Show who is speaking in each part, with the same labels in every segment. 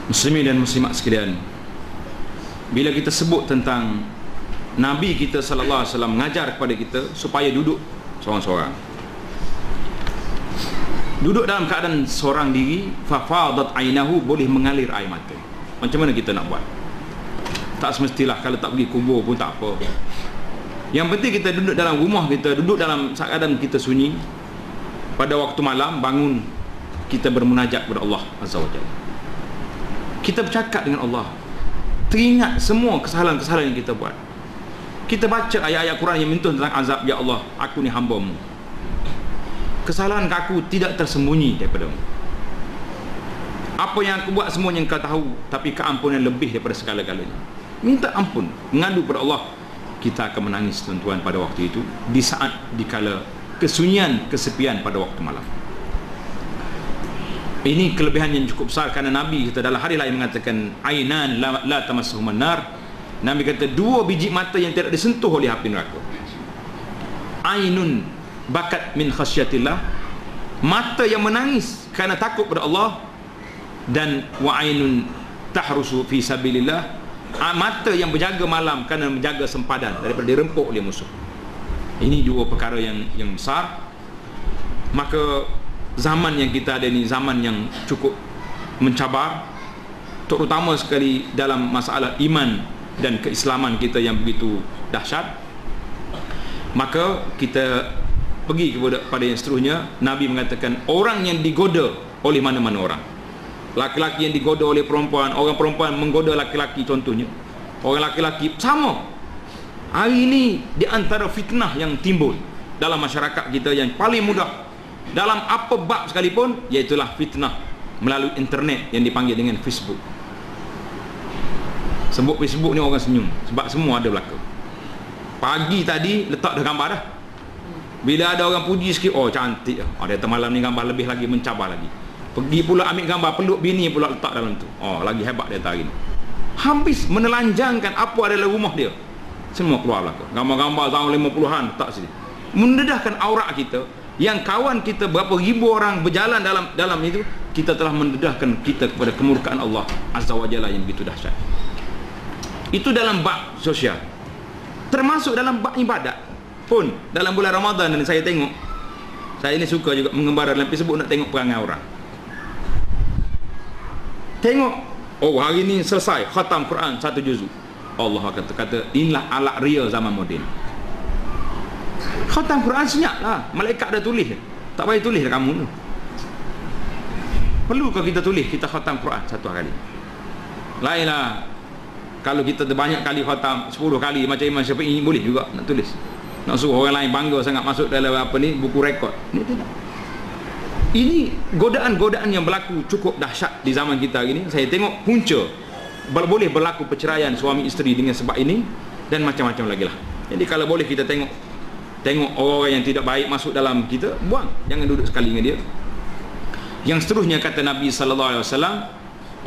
Speaker 1: Muslimin dan muslimat sekalian, bila kita sebut tentang Nabi kita sallallahu alaihi wasallam mengajar kepada kita supaya duduk seorang-seorang, duduk dalam keadaan seorang diri, fafadat ainahu, boleh mengalir air mata. Macam mana kita nak buat? Tak semestilah kalau tak pergi kubur pun tak apa. Yang penting kita duduk dalam rumah kita, duduk dalam keadaan kita sunyi. Pada waktu malam bangun, kita bermunajat kepada Allah Azza wa Jalla. Kita bercakap dengan Allah, teringat semua kesalahan-kesalahan yang kita buat. Kita baca ayat-ayat Quran yang menyentuh tentang azab. Ya Allah, aku ni hamba-Mu, kesalahan aku tidak tersembunyi daripada-Mu. Apa yang aku buat semuanya Engkau tahu, tapi keampunan lebih daripada segala-galanya. Minta ampun, mengadu kepada Allah. Kita akan menangis tuan-tuan pada waktu itu, di saat dikala kesunyian, kesepian pada waktu malam. Ini kelebihan yang cukup besar, kerana Nabi kita dalam hadis lain mengatakan ainan la tamassuhumun nar. Nabi kata dua biji mata yang tidak disentuh oleh api neraka. Ainun bakat min khasyatillah, mata yang menangis kerana takut pada Allah, dan wa ainun tahrusu fi sabilillah, mata yang berjaga malam kerana menjaga sempadan daripada dirempuk oleh musuh. Ini dua perkara yang besar. Maka zaman yang kita ada ni zaman yang cukup mencabar, terutama sekali dalam masalah iman dan keislaman kita yang begitu dahsyat. Maka kita pergi kepada yang seterusnya. Nabi mengatakan orang yang digoda oleh mana-mana orang, laki-laki yang digoda oleh perempuan, orang perempuan menggoda laki-laki, contohnya orang laki-laki sama. Hari ini di antara fitnah yang timbul dalam masyarakat kita yang paling mudah dalam apa bab sekalipun, iaitulah fitnah melalui internet yang dipanggil dengan Facebook. Sebut Facebook ni orang senyum sebab semua ada belaka. Pagi tadi letak dah gambar dah. Bila ada orang puji sikit, oh cantik, ada malam ni gambar lebih lagi mencabar lagi. Pergi pula ambil gambar peluk bini pula letak dalam tu. Oh, lagi hebat dia hari ni. Habis menelanjangkan apa adalah rumah dia. Semua keluar belaka. Gambar-gambar tahun 50-an letak sini. Mendedahkan aurat kita. Yang kawan kita berapa ribu orang berjalan dalam itu, kita telah mendedahkan kita kepada kemurkaan Allah Azza wa Jalla yang begitu dahsyat. Itu dalam bab sosial. Termasuk dalam bab ibadat pun. Dalam bulan Ramadan dan saya tengok, saya ini suka juga mengembara dalam Facebook nak tengok perangai orang. Tengok, oh hari ni selesai khatam Quran 1 juzuk. Allah kata inilah alat real zaman moden. Khatam Quran senyap lah, malaikat dah tulis. Tak payah tulis dah kamu tu. Perlukah kita tulis kita khatam Quran satu kali? Lainlah kalau kita banyak kali khatam 10 kali macam Imam Syafi'i, boleh juga nak tulis. Nak suruh orang lain bangga sangat masuk dalam apa ni, buku rekod. Ini tidak. Ini godaan-godaan yang berlaku cukup dahsyat di zaman kita hari ini. Saya tengok punca boleh berlaku perceraian suami isteri dengan sebab ini, dan macam-macam lagi lah. Jadi kalau boleh kita tengok orang-orang yang tidak baik masuk dalam kita, buang, jangan duduk sekali dengan dia. Yang seterusnya kata Nabi SAW,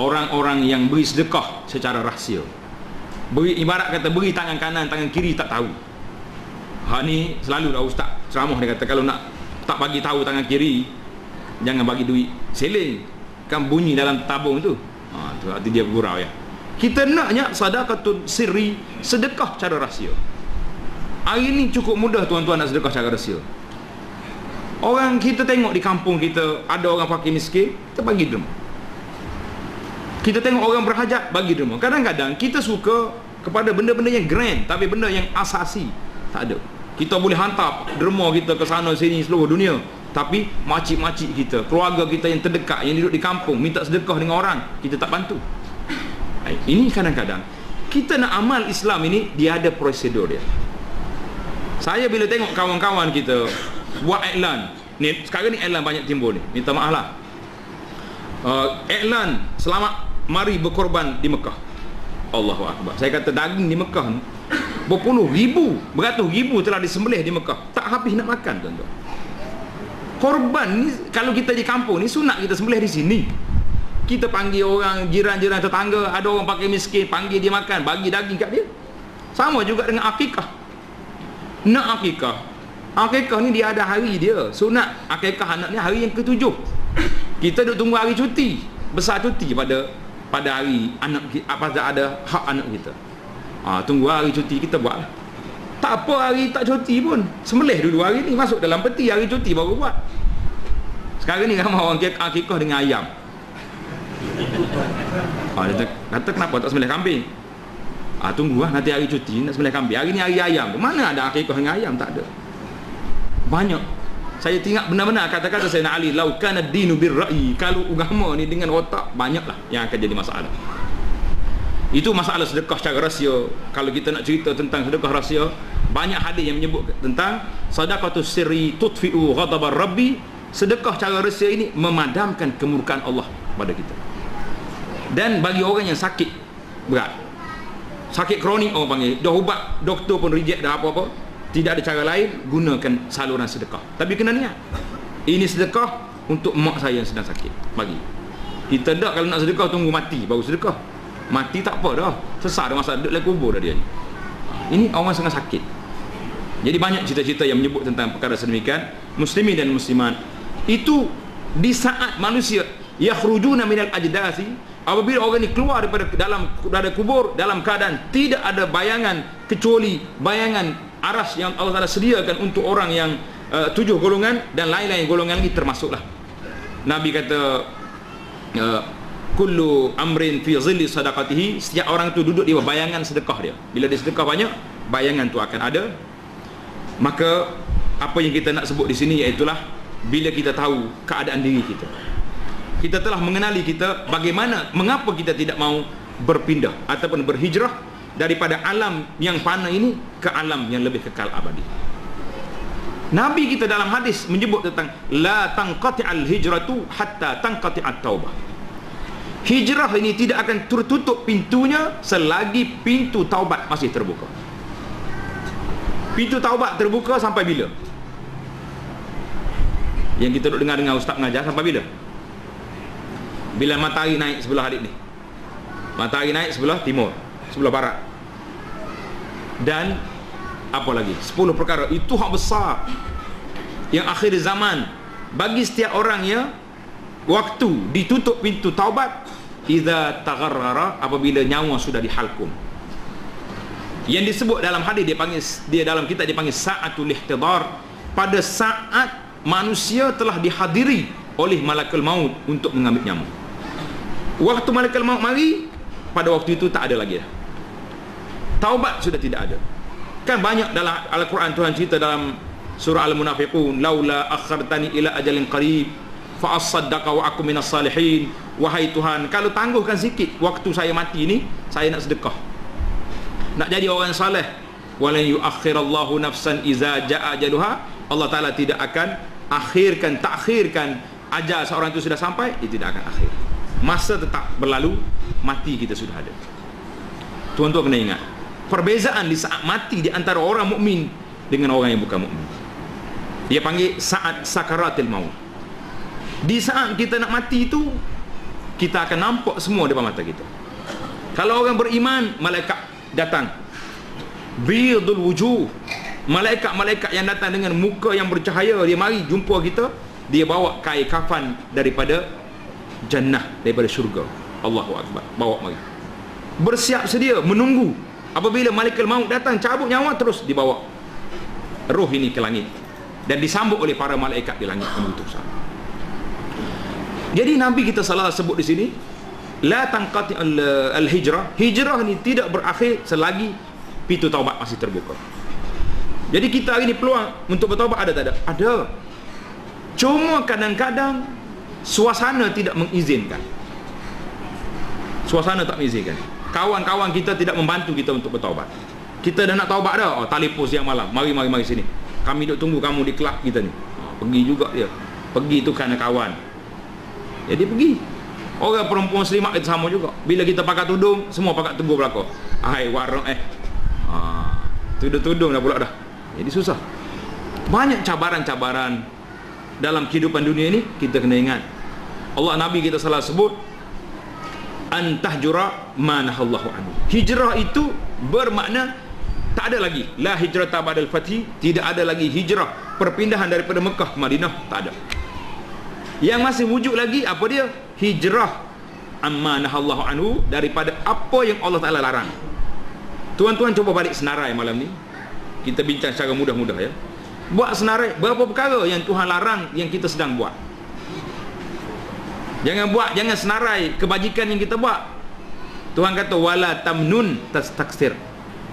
Speaker 1: orang-orang yang beri sedekah secara rahsia. Beri, ibarat kata beri tangan kanan, tangan kiri tak tahu. Ni selalu dah ustaz ceramah, dia kata kalau nak tak bagi tahu tangan kiri, jangan bagi duit seling, kan bunyi dalam tabung tu. Tu arti dia bergurau ya. Kita naknya sedekah sirri, sedekah cara rahsia. Hari ni cukup mudah tuan-tuan nak sedekah cara rahsia. Orang kita tengok di kampung kita ada orang fakir miskin, kita bagi derma. Kita tengok orang berhajat, bagi derma. Kadang-kadang kita suka kepada benda-benda yang grand, tapi benda yang asasi tak ada. Kita boleh hantar derma kita ke sana sini seluruh dunia, tapi makcik-makcik kita, keluarga kita yang terdekat, yang duduk di kampung, minta sedekah dengan orang, kita tak bantu. Ini kadang-kadang kita nak amal Islam ini, dia ada prosedur dia. Saya bila tengok kawan-kawan kita buat iklan ni, sekarang ni iklan banyak timbul ni, minta maaf lah, iklan selamat mari berkorban di Mekah. Allahu Akbar. Saya kata daging di Mekah ni berpuluh ribu, beratus ribu telah disembelih di Mekah, tak habis nak makan tuan-tuan. Korban ni kalau kita di kampung ni sunat kita sembelih di sini. Kita panggil orang jiran-jiran tetangga, ada orang pakai miskin, panggil dia makan, bagi daging kat dia. Sama juga dengan akikah. Nak akikah, akikah ni dia ada hari dia. Sunat akikah anak ni hari yang ke-7. Kita duk tunggu hari cuti, besar cuti pada hari anak, pada ada hak anak kita. Tunggu hari cuti kita buat lah. Tak apa hari tak cuti pun, sembelih dulu hari ni, masuk dalam peti, hari cuti baru buat. Sekarang ni ramai orang akikah dengan ayam. Dia kata kenapa tak sembelih kambing? Tunggulah nanti hari cuti nak sembelih kambing. Hari ni hari ayam. Mana ada akikah dengan ayam? Tak ada. Banyak. Saya tengok benar-benar kata-kata Sayyidina Ali, lau kana ad-dinu bir-ra'yi, kalau agama ni dengan otak, banyaklah yang akan jadi masalah. Itu masalah sedekah secara rahsia. Kalau kita nak cerita tentang sedekah rahsia, banyak hadis yang menyebut tentang sedekatus sirri tudfi'u ghadabar rabbi. Sedekah cara rahsia ini memadamkan kemurkaan Allah pada kita. Dan bagi orang yang sakit berat, sakit kronik orang panggil, dah ubat doktor pun reject dah apa-apa, tidak ada cara lain, gunakan saluran sedekah. Tapi kena niat, ini sedekah untuk mak saya yang sedang sakit, bagi. Kita tak kalau nak sedekah tunggu mati baru sedekah. Mati tak apa dah, sesat dah, masa duduk dalam kubur dah dia ni. Ini orang sangat sakit. Jadi banyak cerita-cerita yang menyebut tentang perkara sedemikian. Muslimin dan muslimat, itu di saat manusia yakhrujuna minal ajdasi, apabila orang ni keluar daripada kubur dalam keadaan tidak ada bayangan kecuali bayangan aras yang Allah Taala sediakan untuk orang yang 7 golongan dan lain-lain golongan lagi termasuklah. Nabi kata kullu amrin fi zilli sadaqatihi, setiap orang tu duduk di bayangan sedekah dia. Bila dia sedekah banyak, bayangan tu akan ada. Maka apa yang kita nak sebut di sini iaitulah bila kita tahu keadaan diri kita, kita telah mengenali kita bagaimana, mengapa kita tidak mau berpindah ataupun berhijrah daripada alam yang fana ini ke alam yang lebih kekal abadi. Nabi kita dalam hadis menyebut tentang la tanqati'al hijratu hatta tanqati'at taubah. Hijrah ini tidak akan tertutup pintunya selagi pintu taubat masih terbuka. Pintu taubat terbuka sampai bila? Yang kita duduk dengar ustaz mengajar sampai bila? Bila matahari naik sebelah hadis ni. Matahari naik sebelah timur, sebelah barat. Dan apa lagi? 10 perkara itu hak besar yang akhir zaman bagi setiap orang ya. Waktu ditutup pintu taubat idza tagharrara, apabila nyawa sudah dihalkum. Yang disebut dalam hadis dia dalam kitab dipanggil sa'atul ihtidar, pada saat manusia telah dihadiri oleh malakul maut untuk mengambil nyawa. Waktu malakul maut mari, pada waktu itu tak ada lagi dah. Taubat sudah tidak ada. Kan banyak dalam Al-Quran Tuhan cerita dalam surah Al-Munafiqun, laula akhartani ila ajalin qarib fa asaddaqa wa aku minas salihin. Wahai Tuhan, kalau tangguhkan sikit waktu saya mati ni, saya nak sedekah, nak jadi orang saleh. Walan yuakhirallahu nafsan iza jaa ajaluha, Allah Taala tidak akan takhirkan ajal seorang itu sudah sampai, dia tidak akan akhir. Masa tetap berlalu, mati kita sudah ada. Tuan-tuan kena ingat perbezaan di saat mati di antara orang mukmin dengan orang yang bukan mukmin. Dia panggil saat sakaratil maut. Di saat kita nak mati itu, kita akan nampak semua depan mata kita. Kalau orang beriman, malaikat datang, bidul wujuh, malaikat-malaikat yang datang dengan muka yang bercahaya, dia mari jumpa kita, dia bawa kain kafan daripada jannah, daripada syurga. Allahu Akbar, bawa mari, bersiap sedia menunggu apabila malaikat maut datang cabut nyawa, terus dibawa roh ini ke langit dan disambut oleh para malaikat di langit pengutusan. Jadi Nabi kita salah sebut di sini, la tanqati al-hijrah. Hijrah ni tidak berakhir selagi pintu taubat masih terbuka. Jadi kita hari ni peluang untuk bertaubat ada tak ada? Ada. Cuma kadang-kadang suasana tidak mengizinkan. Suasana tak mengizinkan. Kawan-kawan kita tidak membantu kita untuk bertaubat. Kita dah nak taubat dah, telefon siang malam, mari sini, kami duk tunggu kamu di kelab kita ni. Pergi juga dia. Pergi tu kerana kawan. Jadi pergi. Orang perempuan muslimat kita sama juga. Bila kita pakai tudung, semua pakai tegur belakang. Hai warung tudung-tudung dah pula dah. Jadi susah. Banyak cabaran-cabaran dalam kehidupan dunia ini, kita kena ingat. Allah Nabi kita salah sebut antahjura manahallahu anhu. Hijrah itu bermakna tak ada lagi la hijrata ba'dal fathi, tidak ada lagi hijrah perpindahan daripada Mekah ke Madinah, tak ada. Yang masih wujud lagi apa dia? Hijrah amma nahallahu anhu, daripada apa yang Allah Taala larang. Tuan-tuan cuba balik senarai malam ni. Kita bincang secara mudah-mudah ya. Buat senarai berapa perkara yang Tuhan larang yang kita sedang buat. Jangan senarai kebajikan yang kita buat. Tuhan kata wala tamnun tastaksir.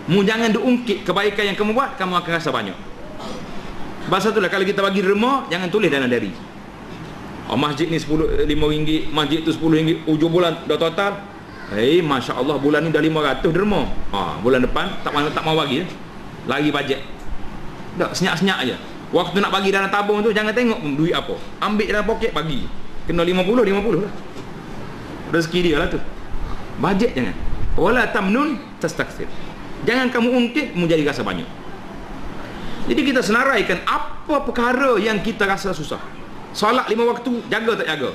Speaker 1: Mu jangan diungkit kebaikan yang kamu buat, kamu akan rasa banyak. Bahasa itulah kalau kita bagi derma, jangan tulis dalam diary. Masjid ni RM5, masjid tu RM10, ujung bulan dah total, Masya Allah bulan ni dah 500 derma. Bulan depan tak mau bagi lagi bajet. Tak, senyap-senyap aja. Waktu nak bagi dalam tabung tu, jangan tengok duit apa, ambil dalam poket bagi. Kena 50 lah. Rezeki dia lah tu. Bajet jangan. Wala tamnun tastaksir. Jangan kamu ungkit menjadi rasa banyak. Jadi kita senaraikan apa perkara yang kita rasa susah. Solat 5 waktu, jaga tak jaga?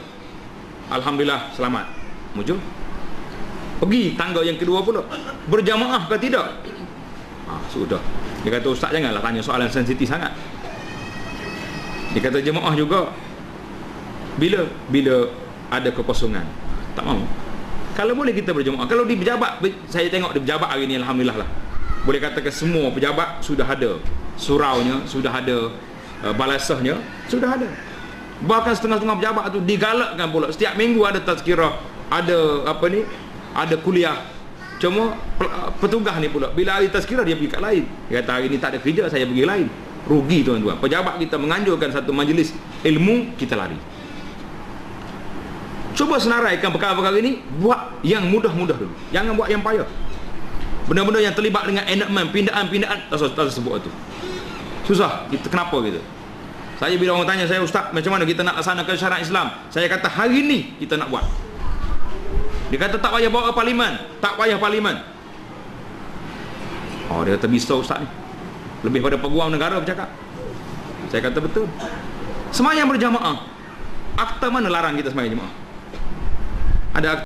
Speaker 1: Alhamdulillah selamat. Mujur. Pergi tangga yang kedua pula. Berjamaah ke tidak? Sudah. Dia kata ustaz janganlah tanya soalan sensitif sangat. Dia kata jemaah juga bila ada kekosongan. Tak mau. Kalau boleh kita berjemaah. Kalau di pejabat, saya tengok di pejabat hari ni alhamdulillah lah. Boleh katakan semua pejabat sudah ada suraunya, sudah ada balasahnya, sudah ada. Bahkan setengah-setengah pejabat tu digalakkan pula setiap minggu ada tazkirah, ada ada kuliah. Cuma petugas ni pula bila hari tazkirah dia pergi kat lain. Dia kata hari ni tak ada kerja, saya pergi lain. Rugi tuan-tuan. Pejabat kita menganjurkan satu majlis ilmu, kita lari. Cuba senaraikan perkara-perkara ini, buat yang mudah-mudah dulu. Jangan buat yang payah. Benda-benda yang terlibat dengan enakmen, pindaan-pindaan, tak sebut itu. Susah. Kita kenapa gitu? Saya bila orang tanya saya, ustaz, macam mana kita nak laksanakan syariat Islam? Saya kata hari ni kita nak buat. Dia kata tak payah bawa parlimen. Tak payah parlimen. Dia kata bisa ustaz ni. Lebih pada peguam negara bercakap. Saya kata betul. Semayang berjamaah. Akta mana larang kita semayang jemaah? ada